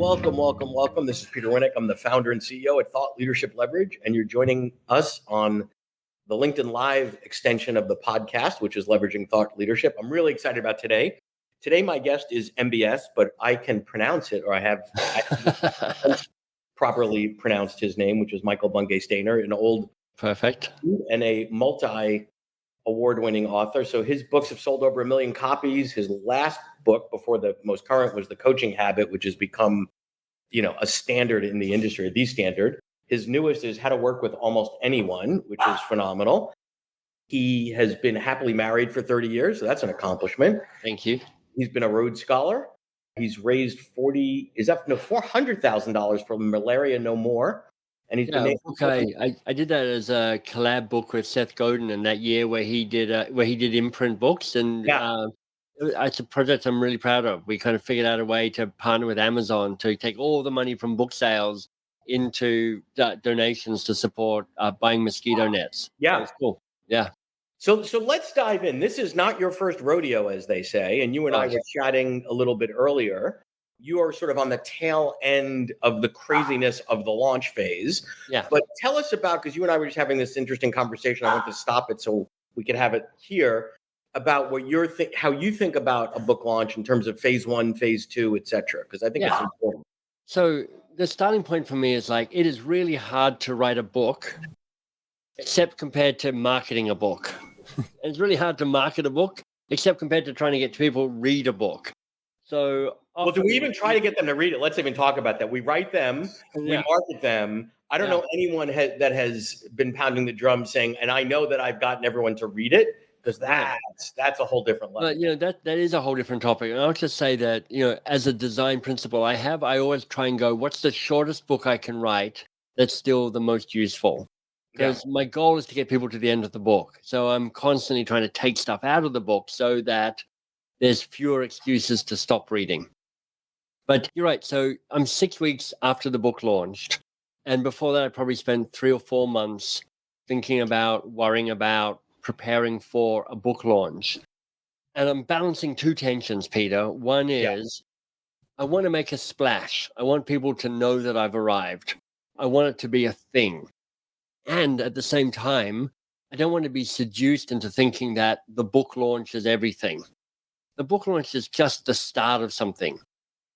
welcome. This is Peter Winnick. I'm the founder and CEO at Thought Leadership Leverage, and you're joining us on the LinkedIn Live extension of the podcast, which is Leveraging Thought Leadership. I'm really excited about today. Today, my guest is MBS, but I can pronounce it, or I properly pronounced his name, which is Michael Bungay Stanier, an old Perfect. and a multi-award-winning author. So his books have sold over 1 million copies. His last book, before the most current, was The Coaching Habit, which has become, a standard in the industry, the standard. His newest is How to Work with Almost Anyone, which is phenomenal. He has been happily married for 30 years, so that's an accomplishment. Thank you. He's been a Rhodes Scholar. He's raised $400,000 for Malaria No More. And he's been I did that as a collab book with Seth Godin in that year where he did imprint books, and it's a project I'm really proud of. We kind of figured out a way to partner with Amazon to take all the money from book sales into donations to support buying mosquito nets. Yeah, that's cool. Yeah. So let's dive in. This is not your first rodeo, as they say, and you and I were chatting a little bit earlier. You are sort of on the tail end of the craziness of the launch phase. Yeah. But tell us about, because you and I were just having this interesting conversation. I want to stop it so we could have it here, about what how you think about a book launch in terms of phase 1, phase 2, et cetera, because I think it's important. So the starting point for me is it is really hard to write a book, except compared to marketing a book. It's really hard to market a book, except compared to trying to get people read a book. So, do we even try to get them to read it? Let's even talk about that. We write them, we market them. I don't know anyone that has been pounding the drum saying, and I know that I've gotten everyone to read it, because that's a whole different level. But that is a whole different topic. And I'll just say that, as a design principle I always try and go, what's the shortest book I can write that's still the most useful? Because my goal is to get people to the end of the book. So I'm constantly trying to take stuff out of the book so that there's fewer excuses to stop reading. But you're right. So I'm 6 weeks after the book launched. And before that, I probably spent 3 or 4 months thinking about, worrying about, preparing for a book launch. And I'm balancing two tensions, Peter. One is I want to make a splash. I want people to know that I've arrived. I want it to be a thing. And at the same time, I don't want to be seduced into thinking that the book launch is everything. The book launch is just the start of something.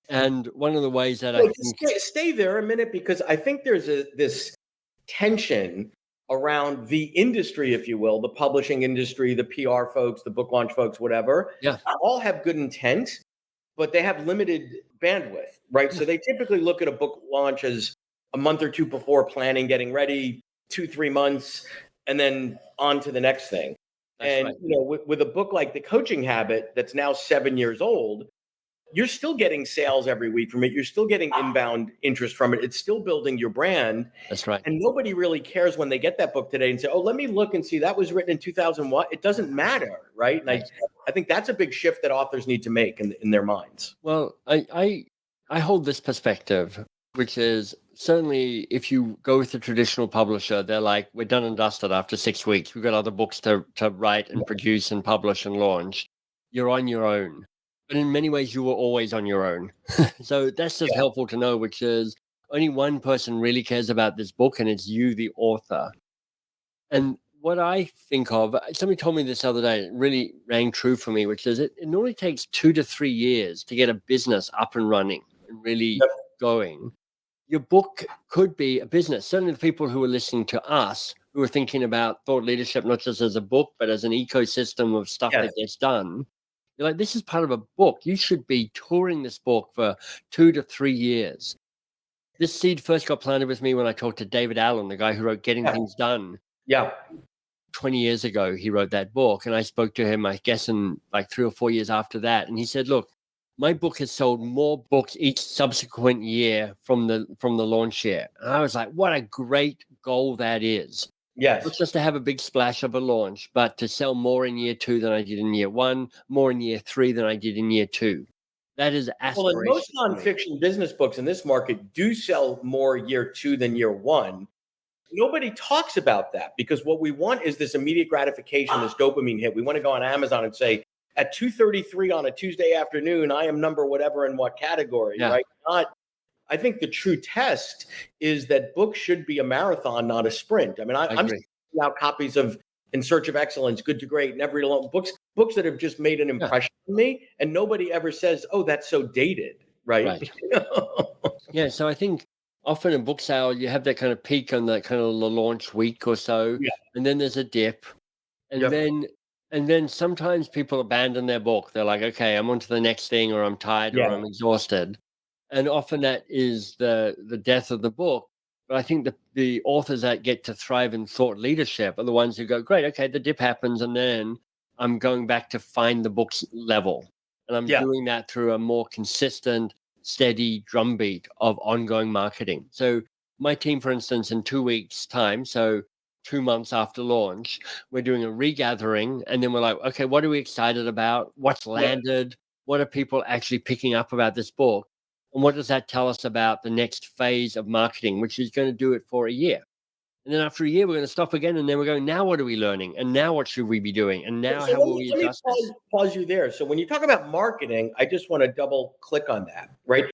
And one of the ways that stay there a minute, because I think there's this tension around the industry, if you will, the publishing industry, the PR folks, the book launch folks, whatever. Yeah. All have good intent, but they have limited bandwidth, right? So they typically look at a book launch as a month or two before planning, getting ready, 2-3 months, and then on to the next thing. That's right. With a book like The Coaching Habit that's now 7 years old, you're still getting sales every week from it. You're still getting inbound interest from it. It's still building your brand. That's right. And nobody really cares when they get that book today and say, oh, let me look and see that was written in 2001. It doesn't matter, right? And I think that's a big shift that authors need to make in their minds. Well, I hold this perspective, which is certainly if you go with a traditional publisher, they're like, we're done and dusted after 6 weeks. We've got other books to write and produce and publish and launch. You're on your own. But in many ways, you were always on your own. So that's just helpful to know, which is only one person really cares about this book, and it's you, the author. And what I think of, somebody told me this other day, it really rang true for me, which is it normally takes 2 to 3 years to get a business up and running and really going. Your book could be a business. Certainly the people who are listening to us, who are thinking about thought leadership, not just as a book, but as an ecosystem of stuff that gets done. You're like, this is part of a book. You should be touring this book for 2 to 3 years. This seed first got planted with me when I talked to David Allen, the guy who wrote Getting Things Done. Yeah. 20 years ago, he wrote that book. And I spoke to him, I guess, in 3 or 4 years after that. And he said, look, my book has sold more books each subsequent year from the launch year. And I was like, what a great goal that is. Yes. Not just to have a big splash of a launch, but to sell more in year 2 than I did in year 1, more in year 3 than I did in year 2. That is aspirational. Well, and most nonfiction business books in this market do sell more year 2 than year 1. Nobody talks about that, because what we want is this immediate gratification, this dopamine hit. We want to go on Amazon and say, at 2:33 on a Tuesday afternoon, I am number whatever in what category, right? Not I think the true test is that books should be a marathon, not a sprint. I mean, I'm agree. sending out copies of In Search of Excellence, Good to Great, Never Eat Alone, books that have just made an impression on me, and nobody ever says, "Oh, that's so dated," right? Yeah, so I think often in book sale you have that kind of peak on that kind of the launch week or so, Yeah. and then there's a dip, and Yep. then sometimes people abandon their book. They're like, okay, I'm on to the next thing, or I'm tired, or Yeah. I'm exhausted, and often that is the death of the book. But I think the authors that get to thrive in thought leadership are the ones who go, great, okay, the dip happens, and then I'm going back to find the book's level, and I'm Yeah. doing that through a more consistent, steady drumbeat of ongoing marketing. So my team, for instance, in 2 weeks' time, so 2 months after launch, we're doing a regathering, and then we're like, okay, what are we excited about? What's Yeah. landed? What are people actually picking up about this book? And what does that tell us about the next phase of marketing, which is going to do it for a year? And then after a year, we're going to stop again. And then we're going, now what are we learning? And now what should we be doing? And now So how will we let me adjust this? pause you there. So when you talk about marketing, I just want to double click on that, right?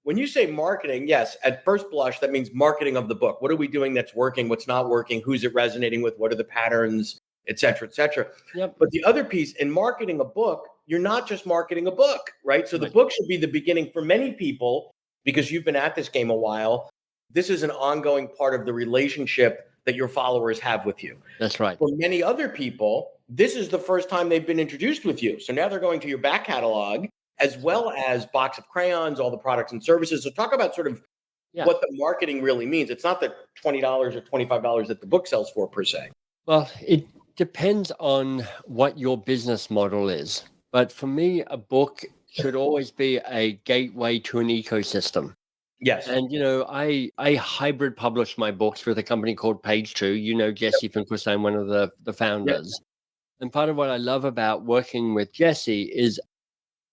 When you say marketing, yes, at first blush, that means marketing of the book. What are we doing that's working? What's not working? Who's it resonating with? What are the patterns, et cetera, et cetera. Yep. But the other piece in marketing a book, you're not just marketing a book, right? So the book should be the beginning for many people, because you've been at this game a while. This is an ongoing part of the relationship that your followers have with you. That's right. For many other people, this is the first time they've been introduced with you. So now they're going to your back catalog as well as box of crayons, all the products and services. So talk about sort of what the marketing really means. It's not the $20 or $25 that the book sells for per se. Well, it depends on what your business model is. But for me, a book should always be a gateway to an ecosystem. Yes. And I hybrid publish my books with a company called Page Two. Jesse Finkelstein, I'm one of the founders. And part of what I love about working with Jesse is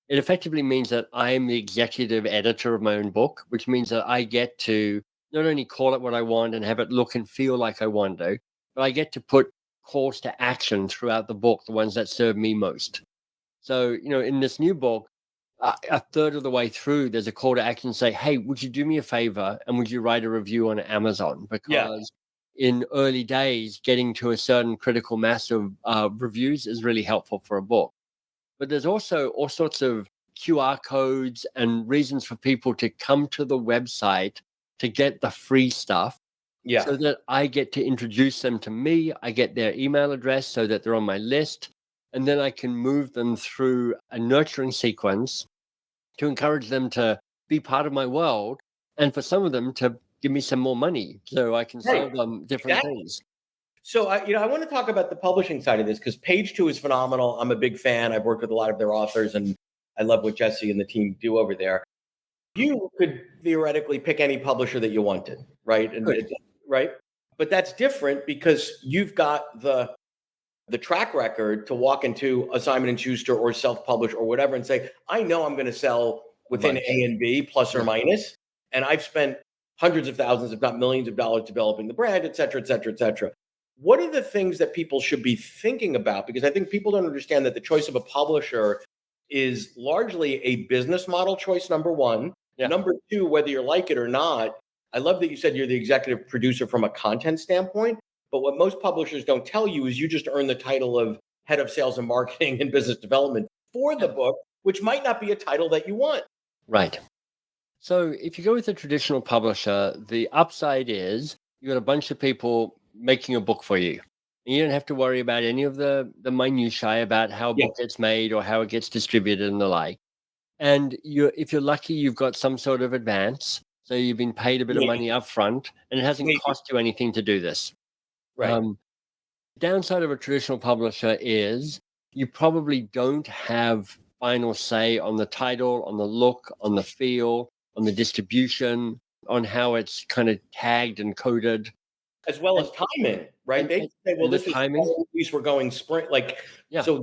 it effectively means that I am the executive editor of my own book, which means that I get to not only call it what I want and have it look and feel like I want to, but I get to put calls to action throughout the book, the ones that serve me most. So, in this new book, a third of the way through, there's a call to action say, hey, would you do me a favor and would you write a review on Amazon? Because in early days, getting to a certain critical mass of reviews is really helpful for a book. But there's also all sorts of QR codes and reasons for people to come to the website to get the free stuff. Yeah. So that I get to introduce them to me. I get their email address so that they're on my list. And then I can move them through a nurturing sequence to encourage them to be part of my world. And for some of them to give me some more money so I can sell them different things. So I want to talk about the publishing side of this because Page Two is phenomenal. I'm a big fan. I've worked with a lot of their authors, and I love what Jesse and the team do over there. You could theoretically pick any publisher that you wanted, right? Right. But that's different because you've got the track record to walk into a Simon and Schuster or self-publish or whatever and say, I know I'm going to sell within A and B plus or minus, and I've spent hundreds of thousands, if not millions of dollars developing the brand, et cetera, et cetera, et cetera. What are the things that people should be thinking about? Because I think people don't understand that the choice of a publisher is largely a business model choice, number one. Number two, whether you like it or not, I love that you said you're the executive producer from a content standpoint. But what most publishers don't tell you is you just earn the title of head of sales and marketing and business development for the book, which might not be a title that you want. Right. So if you go with a traditional publisher, the upside is you got a bunch of people making a book for you. And you don't have to worry about any of the minutiae about how a book gets made or how it gets distributed and the like. And if you're lucky, you've got some sort of advance. So you've been paid a bit of money up front and it hasn't cost you anything to do this. Right. Downside of a traditional publisher is you probably don't have final say on the title, on the look, on the feel, on the distribution, on how it's kind of tagged and coded. As well as timing, right? They say, well, this is timing. We're going sprint. So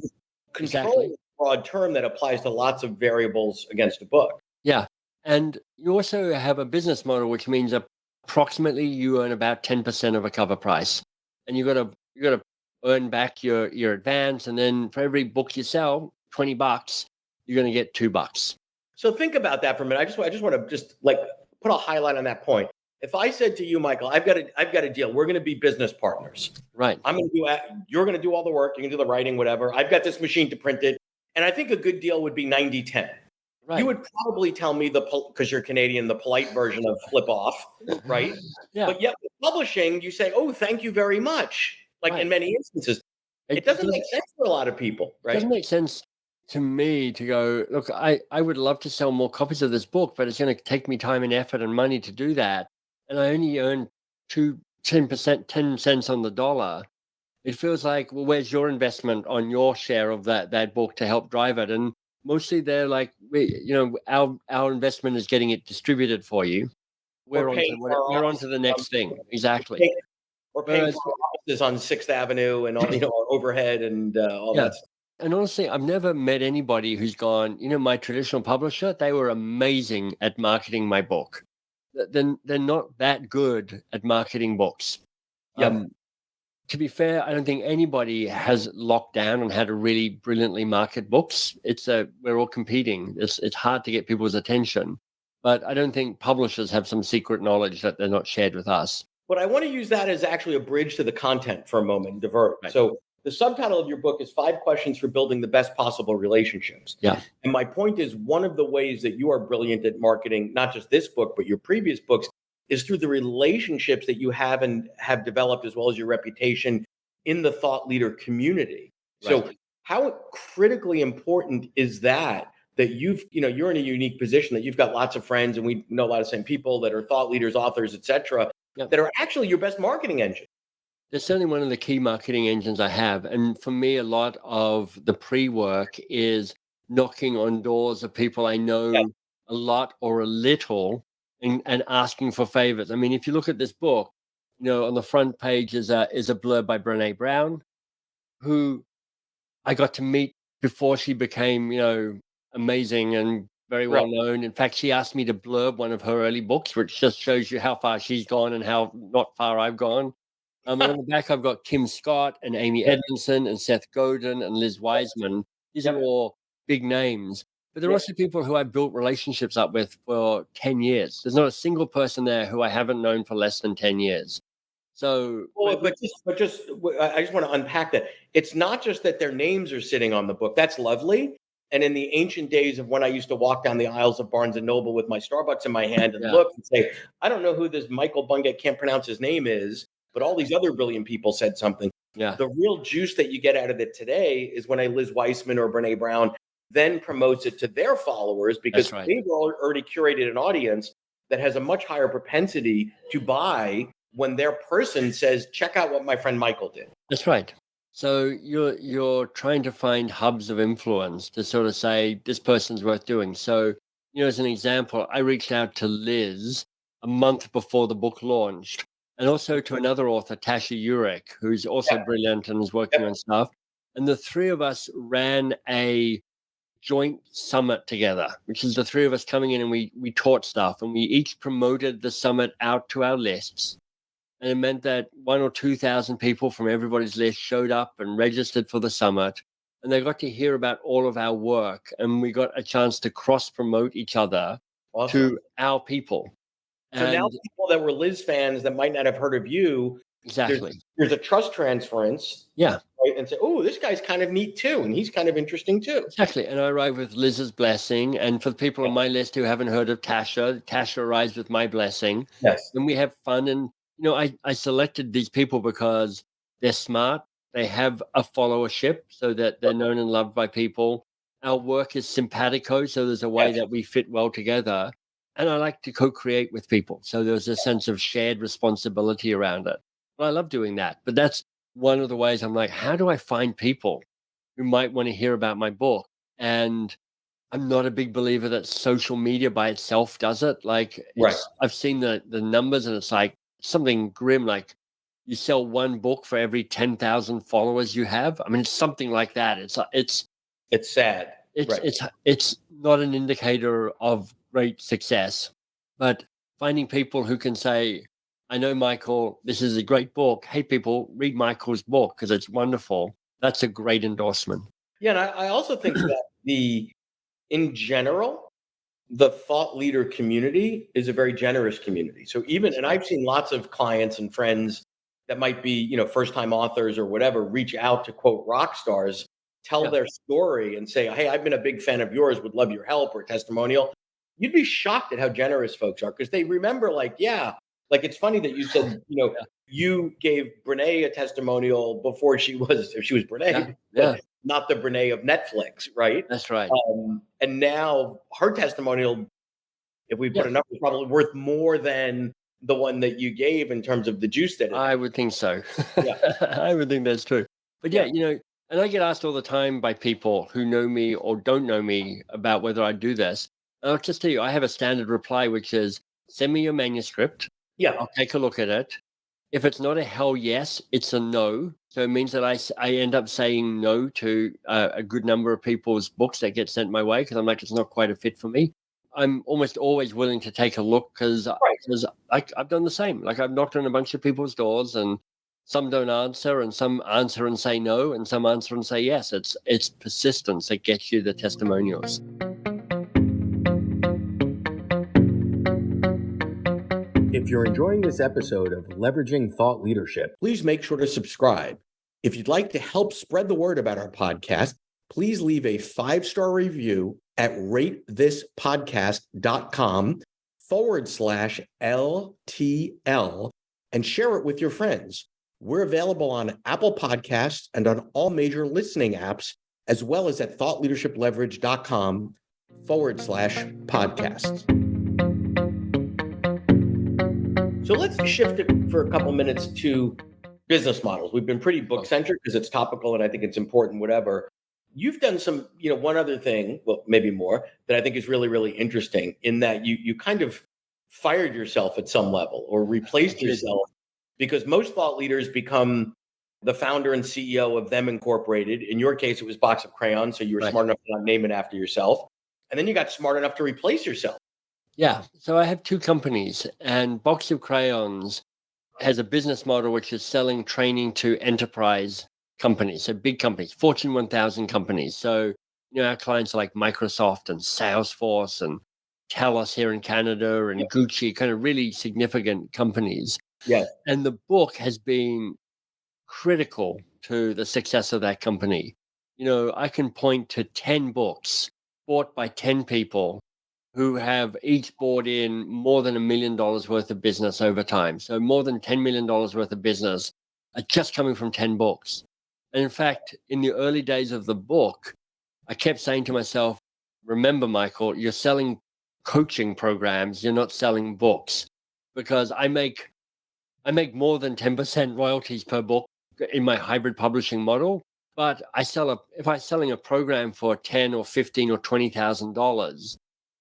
control is a broad term that applies to lots of variables against a book. Yeah. And you also have a business model, which means approximately you earn about 10% of a cover price. And you got to earn back your advance. And then for every book you sell, $20, you're going to get $2. So think about that for a minute. I just want to put a highlight on that point. If I said to you, Michael, I've got a deal. We're going to be business partners. Right. You're going to do all the work. You can do the writing, whatever. I've got this machine to print it. And I think a good deal would be 90-10. Right. You would probably tell me because you're Canadian, the polite version of flip off, right? Yeah. But yet with publishing, you say, oh, thank you very much. Like in many instances, it doesn't make sense for a lot of people, right? It doesn't make sense to me to go, look, I would love to sell more copies of this book, but it's going to take me time and effort and money to do that. And I only earn 10%, 10 cents on the dollar. It feels like, well, where's your investment on your share of that book to help drive it? And mostly they're like, our investment is getting it distributed for you. We're on to the next thing. Exactly. Or paying for offices on 6th Avenue and all, our overhead and all that stuff. And honestly, I've never met anybody who's gone, my traditional publisher, they were amazing at marketing my book. They're not that good at marketing books. Yeah. To be fair, I don't think anybody has locked down on how to really brilliantly market books. We're all competing. It's hard to get people's attention, but I don't think publishers have some secret knowledge that they're not shared with us. But I want to use that as actually a bridge to the content for a moment, divert. Right. So the subtitle of your book is 5 Questions for Building the Best Possible Relationships. Yeah. And my point is, one of the ways that you are brilliant at marketing, not just this book, but your previous books, is through the relationships that you have and have developed, as well as your reputation in the thought leader community. Right. So how critically important is that you're in a unique position, that you've got lots of friends, and we know a lot of same people that are thought leaders, authors, et cetera, that are actually your best marketing engine? It's certainly one of the key marketing engines I have. And for me, a lot of the pre-work is knocking on doors of people I know a lot or a little and asking for favors. I mean, if you look at this book, on the front page is a blurb by Brene Brown, who I got to meet before she became, amazing and very well known. In fact, she asked me to blurb one of her early books, which just shows you how far she's gone and how not far I've gone. On the back, I've got Kim Scott and Amy Edmondson and Seth Godin and Liz Wiseman. These are all big names. But there are also people who I built relationships up with for 10 years. There's not a single person there who I haven't known for less than 10 years. So, I just want to unpack that. It's not just that their names are sitting on the book. That's lovely. And in the ancient days of when I used to walk down the aisles of Barnes and Noble with my Starbucks in my hand and look and say, I don't know who this Michael Bungay, can't pronounce his name is, but all these other brilliant people said something. Yeah. The real juice that you get out of it today is when a Liz Wiseman or Brene Brown then promotes it to their followers, because they've already curated an audience that has a much higher propensity to buy when their person says, check out what my friend Michael did. That's right. So you're trying to find hubs of influence to sort of say, this person's worth doing. So, as an example, I reached out to Liz a month before the book launched, and also to another author, Tasha Urek, who's also brilliant and is working on stuff. And the three of us ran a joint summit together, which is the three of us coming in, and we taught stuff, and we each promoted the summit out to our lists. And it meant that 1,000 or 2,000 people from everybody's list showed up and registered for the summit, and they got to hear about all of our work, and we got a chance to cross-promote each other to our people. So now people that were Liz fans that might not have heard of you, there's a trust transference. Yeah. Right? And say, oh, this guy's kind of neat too, and he's kind of interesting too. Exactly. And I arrive with Liz's blessing. And for the people on my list who haven't heard of Tasha arrives with my blessing. Yes. And we have fun. And, I selected these people because they're smart. They have a followership so that they're known and loved by people. Our work is simpatico, so there's a way that we fit well together. And I like to co-create with people. So there's a sense of shared responsibility around it. Well, I love doing that. But that's one of the ways I'm like, how do I find people who might want to hear about my book? And I'm not a big believer that social media by itself does it. Like, I've seen the numbers, and it's like something grim, like you sell one book for every 10,000 followers you have. I mean, it's something like that. It's sad. It's not an indicator of great success, but finding people who can say, I know, Michael, this is a great book. Hey, people, read Michael's book because it's wonderful. That's a great endorsement. Yeah, and I also think that in general, the thought leader community is a very generous community. So and I've seen lots of clients and friends that might be, first time authors or whatever, reach out to quote rock stars, tell their story and say, hey, I've been a big fan of yours, would love your help or testimonial. You'd be shocked at how generous folks are because they remember like it's funny that you said, you gave Brene a testimonial before she was Brene, but not the Brene of Netflix, right? That's right. And now her testimonial, if we put a number, is probably worth more than the one that you gave in terms of the juice that it I had. would think so. Yeah. I would think that's true. But and I get asked all the time by people who know me or don't know me about whether I do this. And I'll just tell you, I have a standard reply, which is send me your manuscript. Yeah. I'll take a look at it. If it's not a hell yes, it's a no. So it means that I end up saying no to a good number of people's books that get sent my way because I'm like, it's not quite a fit for me. I'm almost always willing to take a look because I've done the same. Like I've knocked on a bunch of people's doors and some don't answer and some answer and say no and some answer and say yes. It's persistence that gets you the testimonials. If you're enjoying this episode of Leveraging Thought Leadership, please make sure to subscribe. If you'd like to help spread the word about our podcast, please leave a 5-star review at ratethispodcast.com/LTL and share it with your friends. We're available on Apple Podcasts and on all major listening apps, as well as at thoughtleadershipleverage.com/podcasts. So let's shift it for a couple minutes to business models. We've been pretty book centric because it's topical and I think it's important, whatever. You've done some, one other thing, well, maybe more, that I think is really, really interesting in that you kind of fired yourself at some level or replaced yourself because most thought leaders become the founder and CEO of Them Incorporated. In your case, it was Box of Crayons. So you were smart enough to not name it after yourself. And then you got smart enough to replace yourself. Yeah. So I have 2 companies and Box of Crayons has a business model which is selling training to enterprise companies, so big companies, Fortune 1000 companies. So, our clients are like Microsoft and Salesforce and TELUS here in Canada and Gucci, kind of really significant companies. Yes. And the book has been critical to the success of that company. I can point to 10 books bought by 10 people who have each bought in more than $1 million worth of business over time. So more than $10 million worth of business are just coming from 10 books. And in fact, in the early days of the book, I kept saying to myself, remember, Michael, you're selling coaching programs, you're not selling books. Because I make more than 10% royalties per book in my hybrid publishing model. But if I'm selling a program for $10 or $15 or $20,000,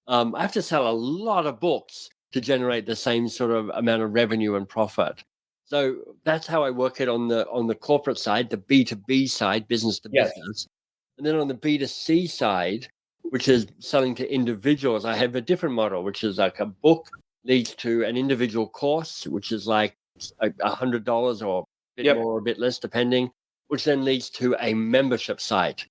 I have to sell a lot of books to generate the same sort of amount of revenue and profit. So that's how I work it on the corporate side, the B2B side, business to business. And then on the B2C side, which is selling to individuals, I have a different model, which is like a book leads to an individual course, which is like $100 or a bit more or a bit less, depending, which then leads to a membership site.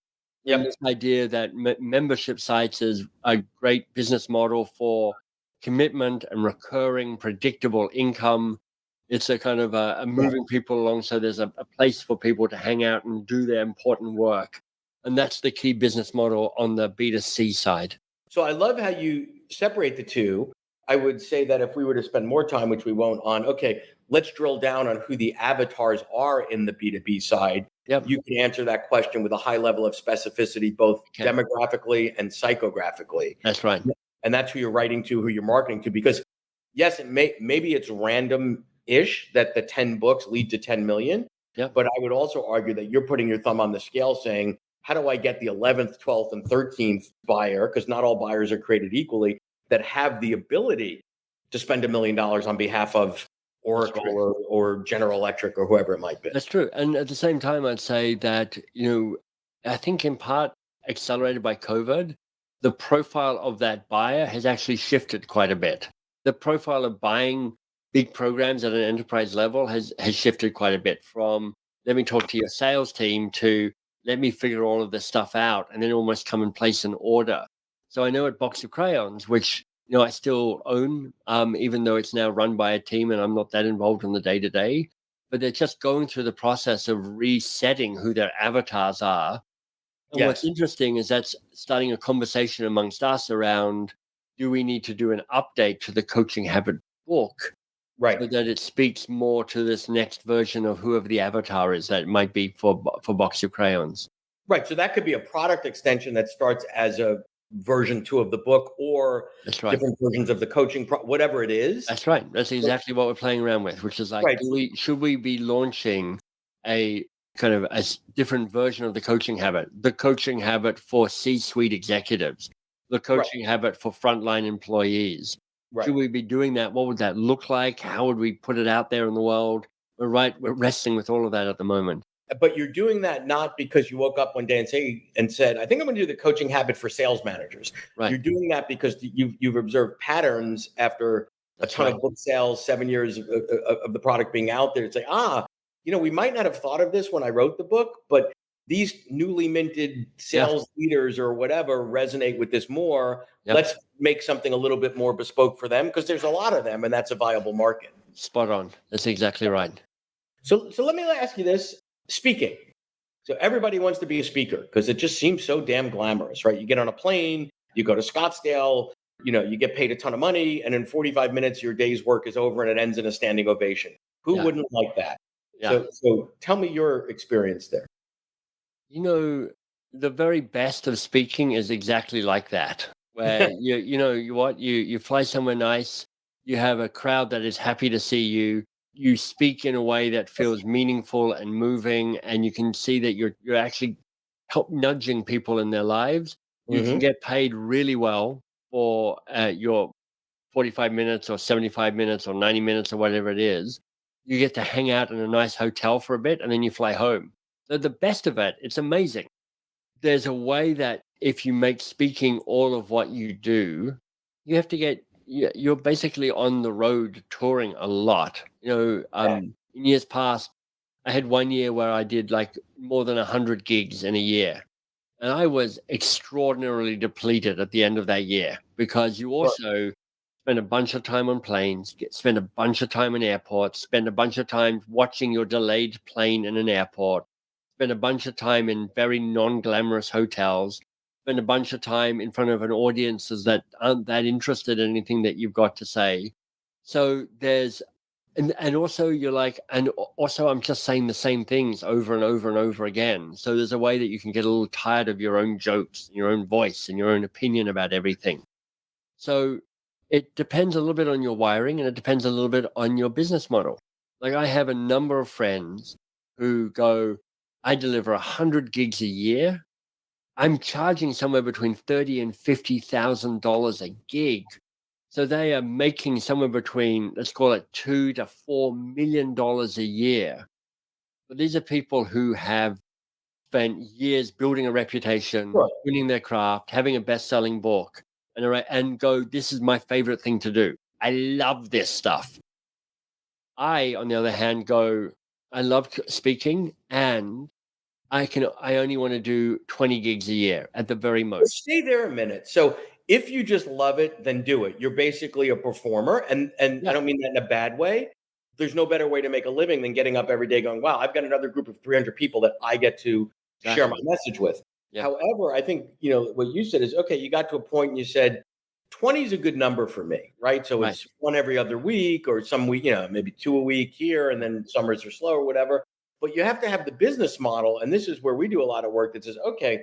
And this idea that membership sites is a great business model for commitment and recurring, predictable income. It's a kind of a moving people along so there's a place for people to hang out and do their important work. And that's the key business model on the B2C side. So I love how you separate the two. I would say that if we were to spend more time, which we won't, on, let's drill down on who the avatars are in the B2B side. You can answer that question with a high level of specificity, both demographically and psychographically. That's right. And that's who you're writing to, who you're marketing to, because yes, maybe it's random-ish that the 10 books lead to 10 million. But I would also argue that you're putting your thumb on the scale saying, how do I get the 11th, 12th, and 13th buyer? Because not all buyers are created equally, that have the ability to spend $1 million on behalf of Oracle or General Electric or whoever it might be. That's true. And at the same time, I'd say that, I think in part accelerated by COVID, the profile of that buyer has actually shifted quite a bit. The profile of buying big programs at an enterprise level has shifted quite a bit from let me talk to your sales team to let me figure all of this stuff out and then almost come and place an order. So I know at Box of Crayons, which I still own, even though it's now run by a team and I'm not that involved in the day to day. But they're just going through the process of resetting who their avatars are. And what's Yes. interesting is that's starting a conversation amongst us around, do we need to do an update to the Coaching Habit book so Right. that it speaks more to this next version of whoever the avatar is that might be for Box of Crayons? Right. So that could be a product extension that starts as a version 2 of the book, or That's right. different versions of the coaching, whatever it is. That's right. That's exactly what we're playing around with, which is like, Right. should we be launching a kind of different version of the Coaching Habit? The Coaching Habit for C-suite executives, the Coaching Habit for frontline employees. Right. Should we be doing that? What would that look like? How would we put it out there in the world? We're wrestling with all of that at the moment. But you're doing that not because you woke up one day and said, I think I'm going to do the Coaching Habit for sales managers. Right. You're doing that because you've observed patterns after a ton of book sales, 7 years of the product being out there. It's like, we might not have thought of this when I wrote the book, but these newly minted sales leaders or whatever resonate with this more. Yep. Let's make something a little bit more bespoke for them, because there's a lot of them and that's a viable market. Spot on. That's exactly right. So let me ask you this. Speaking. So everybody wants to be a speaker because it just seems so damn glamorous, right? You get on a plane, you go to Scottsdale, you get paid a ton of money, and in 45 minutes, your day's work is over and it ends in a standing ovation. Who wouldn't like that? Yeah. So tell me your experience there. The very best of speaking is exactly like that, where you fly somewhere nice, you have a crowd that is happy to see you. You speak in a way that feels meaningful and moving, and you can see that you're actually help nudging people in their lives. You can get paid really well for your 45 minutes or 75 minutes or 90 minutes or whatever it is. You get to hang out in a nice hotel for a bit and then you fly home. So the best of it, it's amazing. There's a way that if you make speaking all of what you do, you have to you're basically on the road touring a lot. In years past, I had 1 year where I did like more than 100 gigs in a year. And I was extraordinarily depleted at the end of that year, because you also spend a bunch of time on planes, spend a bunch of time in airports, spend a bunch of time watching your delayed plane in an airport, spend a bunch of time in very non-glamorous hotels, spend a bunch of time in front of an audiences that aren't that interested in anything that you've got to say. So and also you're like, and also I'm just saying the same things over and over and over again. So there's a way that you can get a little tired of your own jokes, your own voice, and your own opinion about everything. So it depends a little bit on your wiring, and it depends a little bit on your business model. Like, I have a number of friends who go, I deliver 100 gigs a year. I'm charging somewhere between $30,000 and $50,000 a gig. So they are making somewhere between, let's call it $2 to $4 million a year. But these are people who have spent years building a reputation, winning their craft, having a best-selling book, and go, this is my favorite thing to do. I love this stuff. I, on the other hand, go, I love speaking, and I only want to do 20 gigs a year at the very most. Stay there a minute. So if you just love it, then do it. You're basically a performer, and I don't mean that in a bad way. There's no better way to make a living than getting up every day going, wow, I've got another group of 300 people that I get to share my message with. Yeah. However, I think, what you said is, okay, you got to a point and you said 20 is a good number for me, right? So it's one every other week, or some week, maybe 2 a week here, and then summers are slow or whatever. But you have to have the business model. And this is where we do a lot of work that says, okay,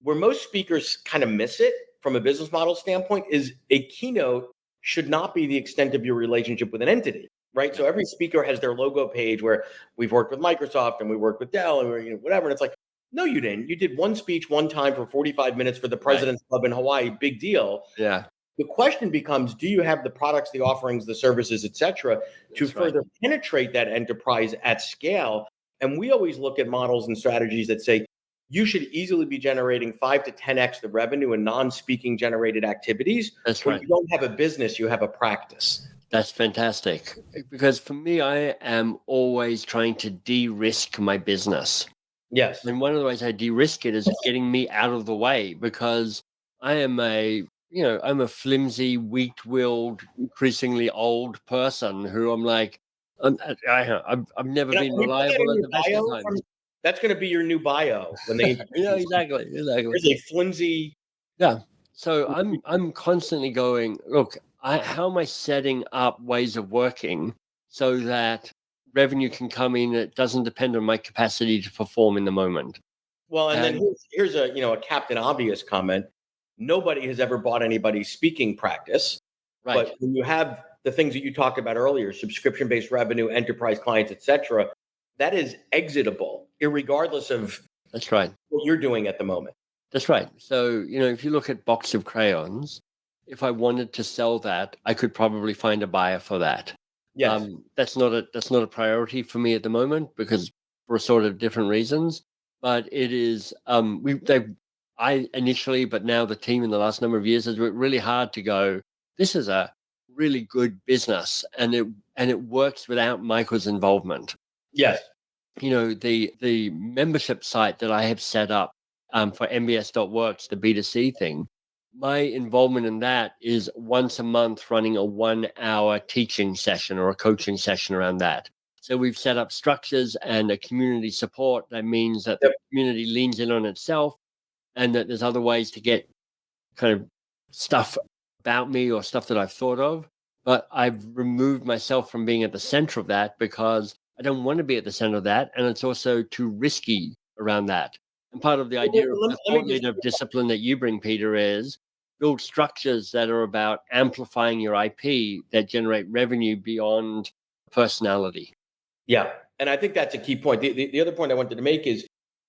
where most speakers kind of miss it from a business model standpoint is a keynote should not be the extent of your relationship with an entity, right? So every speaker has their logo page where we've worked with Microsoft and we worked with Dell and whatever. And it's like, no, you didn't. You did one speech one time for 45 minutes for the President's Club in Hawaii. Big deal. Yeah. The question becomes, do you have the products, the offerings, the services, et cetera, to further penetrate that enterprise at scale? And we always look at models and strategies that say you should easily be generating 5 to 10x the revenue in non-speaking generated activities. That's when right. You don't have a business, you have a practice. That's fantastic. Because for me, I am always trying to de-risk my business. Yes. And one of the ways I de-risk it is getting me out of the way, because I'm a flimsy, weak-willed, increasingly old person who I'm like, I've never Can been you put that reliable in at your the best of bio? times. That's going to be your new bio when they introduce Yeah, you. exactly, exactly. There's a flimsy. Yeah. So I'm constantly going, look, how am I setting up ways of working so that revenue can come in? It doesn't depend on my capacity to perform in the moment. Well, and then And here's a Captain Obvious comment. Nobody has ever bought anybody's speaking practice, right, but when you have the things that you talked about earlier, subscription-based revenue, enterprise clients, etc., that is exitable, irregardless of that's right. what you're doing at the moment. That's right. So, if you look at box of crayons, if I wanted to sell that, I could probably find a buyer for that. Yes. That's not a priority for me at the moment because for sort of different reasons. But it is I initially, but now the team in the last number of years has worked really hard to go, this is a really good business and it works without Michael's involvement. Yes. The membership site that I have set up for MBS.works, the B2C thing, my involvement in that is once a month running a 1 hour teaching session or a coaching session around that. So we've set up structures and a community support. That means that the Yep. community leans in on itself and that there's other ways to get kind of stuff about me or stuff that I've thought of. But I've removed myself from being at the center of that because I don't want to be at the center of that. And it's also too risky around that. And part of the idea of the Let me thought just. leader discipline that you bring, Peter, is build structures that are about amplifying your IP that generate revenue beyond personality. Yeah, and I think that's a key point. The other point I wanted to make is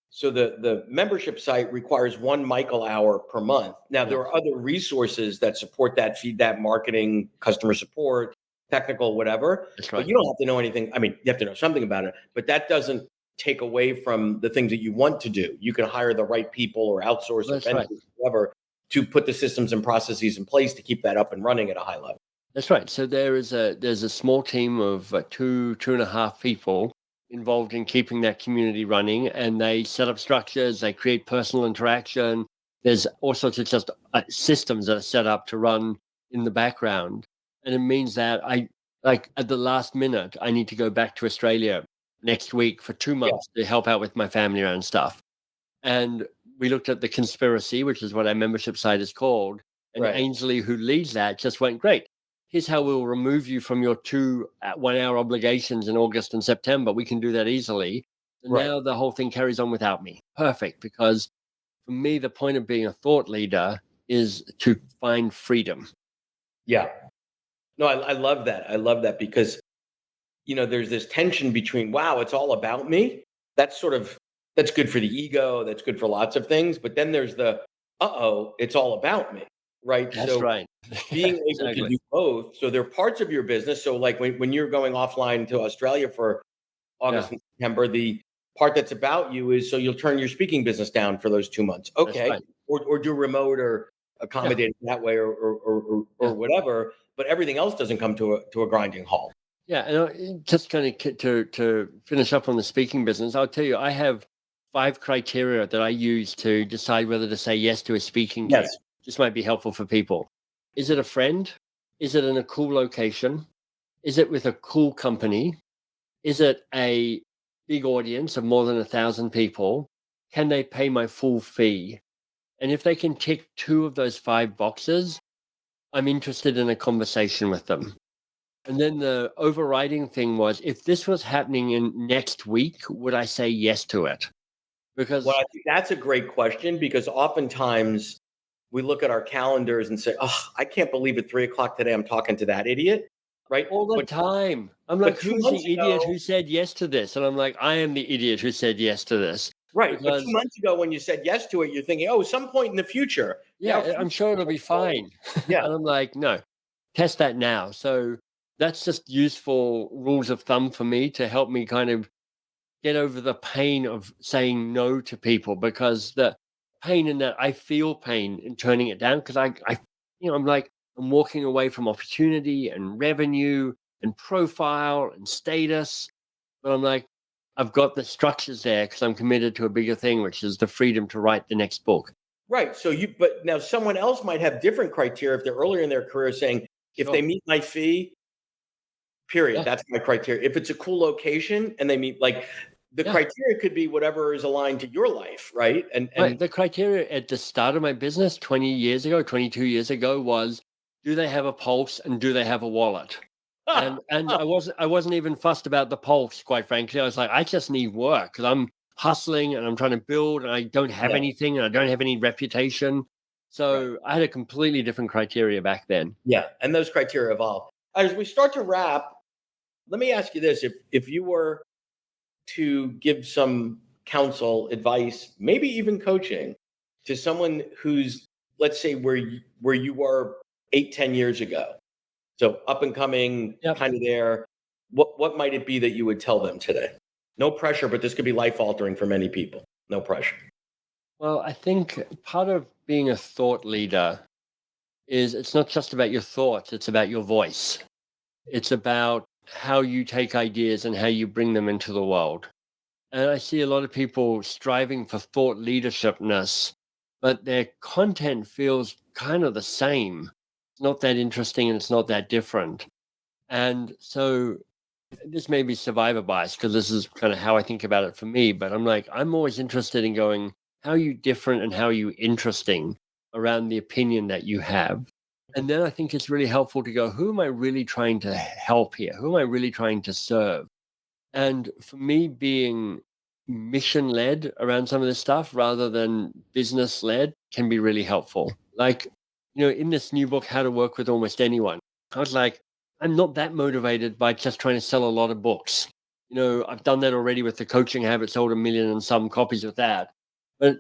so the membership site requires 1 Michael hour per month. Now Yeah, there are other resources that support that, feed that, marketing, customer support, technical, whatever. that's But right. you don't have to know anything. I mean, you have to know something about it, but that doesn't take away from the things that you want to do. You can hire the right people or outsource or That's right. vendors, whatever, to put the systems and processes in place to keep that up and running at a high level. That's right. So there's a small team of two and a half people involved in keeping that community running, and they set up structures. They create personal interaction. There's all sorts of just systems that are set up to run in the background, and it means that I like at the last minute I need to go back to Australia next week for 2 months to help out with my family around stuff. And we looked at the conspiracy, which is what our membership site is called. And Right. Ainsley, who leads that, just went, great. Here's how we'll remove you from your 2 1 hour obligations in August and September. We can do that easily. And Right. now the whole thing carries on without me. Perfect. Because for me, the point of being a thought leader is to find freedom. Yeah. No, I love that. I love that because there's this tension between, wow, it's all about me. That's sort of that's good for the ego, that's good for lots of things, but then there's the uh-oh, it's all about me, right? That's So right. being able to Exactly. do both, so there are parts of your business, so like when you're going offline to Australia for Yeah, August and September, the part that's about you is so you'll turn your speaking business down for those 2 months. that's Okay. right. Or do remote or Yeah, accommodate it that way or yeah. whatever, but everything else doesn't come to a grinding halt. Yeah, and just kind of to finish up on the speaking business, I'll tell you, I have 5 criteria that I use to decide whether to say yes to a speaking gig. Yes. This might be helpful for people. Is it a friend? Is it in a cool location? Is it with a cool company? Is it a big audience of more than 1,000 people? Can they pay my full fee? And if they can tick 2 of those 5 boxes, I'm interested in a conversation with them. And then the overriding thing was, if this was happening in next week, would I say yes to it? Well, Because I think that's a great question because oftentimes we look at our calendars and say, "Oh, I can't believe at 3 o'clock today I'm talking to that idiot," right? all the time, I'm like, But two who's months the idiot ago, who said yes to this? And I'm like, I am the idiot who said yes to this. right? But two Because, months ago when you said yes to it, you're thinking, "Oh, some point in the future." Now, yeah, I'm sure it'll be fine. yeah, And I'm like, no, test that now. So that's just useful rules of thumb for me to help me kind of get over the pain of saying no to people because the pain in that I feel pain in turning it down because I'm like, I'm walking away from opportunity and revenue and profile and status. But I'm like, I've got the structures there because I'm committed to a bigger thing, which is the freedom to write the next book. Right. But now someone else might have different criteria if they're earlier in their career saying, if they Sure. meet my fee, period, Yeah. that's my criteria. If it's a cool location and they meet, like, the Yeah. criteria could be whatever is aligned to your life, right? Right. And The criteria at the start of my business 20 years ago, 22 years ago was, do they have a pulse and do they have a wallet? And I wasn't even fussed about the pulse, quite frankly. I was like, I just need work because I'm hustling and I'm trying to build and I don't have yeah, anything and I don't have any reputation. right. So I had a completely different criteria back then. Yeah, and those criteria evolve. As we start to wrap, let me ask you this: if you were to give some counsel, advice, maybe even coaching to someone who's, let's say, where you were 8, 10 years ago, so up and coming, Yep. kind of there, what might it be that you would tell them today? No pressure, but this could be life altering for many people. No pressure. Well, I think part of being a thought leader is it's not just about your thoughts, it's about your voice. It's about how you take ideas and how you bring them into the world. And I see a lot of people striving for thought leadershipness, but their content feels kind of the same. It's not that interesting and it's not that different. And so this may be survivor bias because this is kind of how I think about it for me. But I'm like, I'm always interested in going, how are you different and how are you interesting around the opinion that you have? And then I think it's really helpful to go, who am I really trying to help here? Who am I really trying to serve? And for me, being mission led around some of this stuff rather than business led can be really helpful. Like, in this new book, How to Work with Almost Anyone, I was like, I'm not that motivated by just trying to sell a lot of books. I've done that already with the coaching habit, sold 1 million and some copies of that. But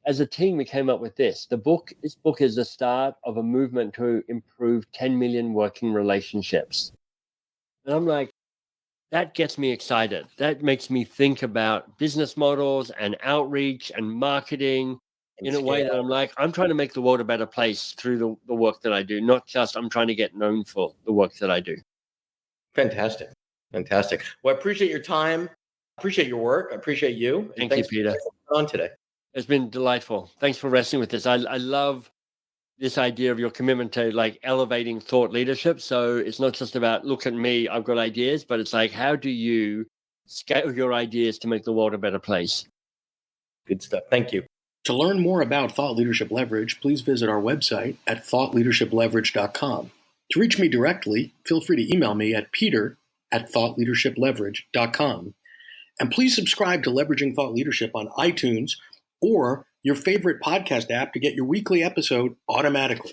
as a team, we came up with this. This book is the start of a movement to improve 10 million working relationships. And I'm like, that gets me excited. That makes me think about business models and outreach and marketing And in a way that scale. I'm like, I'm trying to make the world a better place through the work that I do, not just I'm trying to get known for the work that I do. Fantastic. Fantastic. Well, I appreciate your time. Appreciate your work. I appreciate you. And Thank you, thanks for Peter. coming on today. It's been delightful. Thanks for wrestling with this. I love this idea of your commitment to like elevating thought leadership. So it's not just about look at me, I've got ideas, but it's like how do you scale your ideas to make the world a better place? Good stuff. Thank you. To learn more about Thought Leadership Leverage, please visit our website at thoughtleadershipleverage.com. To reach me directly, feel free to email me at peter@thoughtleadershipleverage.com. And please subscribe to Leveraging Thought Leadership on iTunes or your favorite podcast app to get your weekly episode automatically.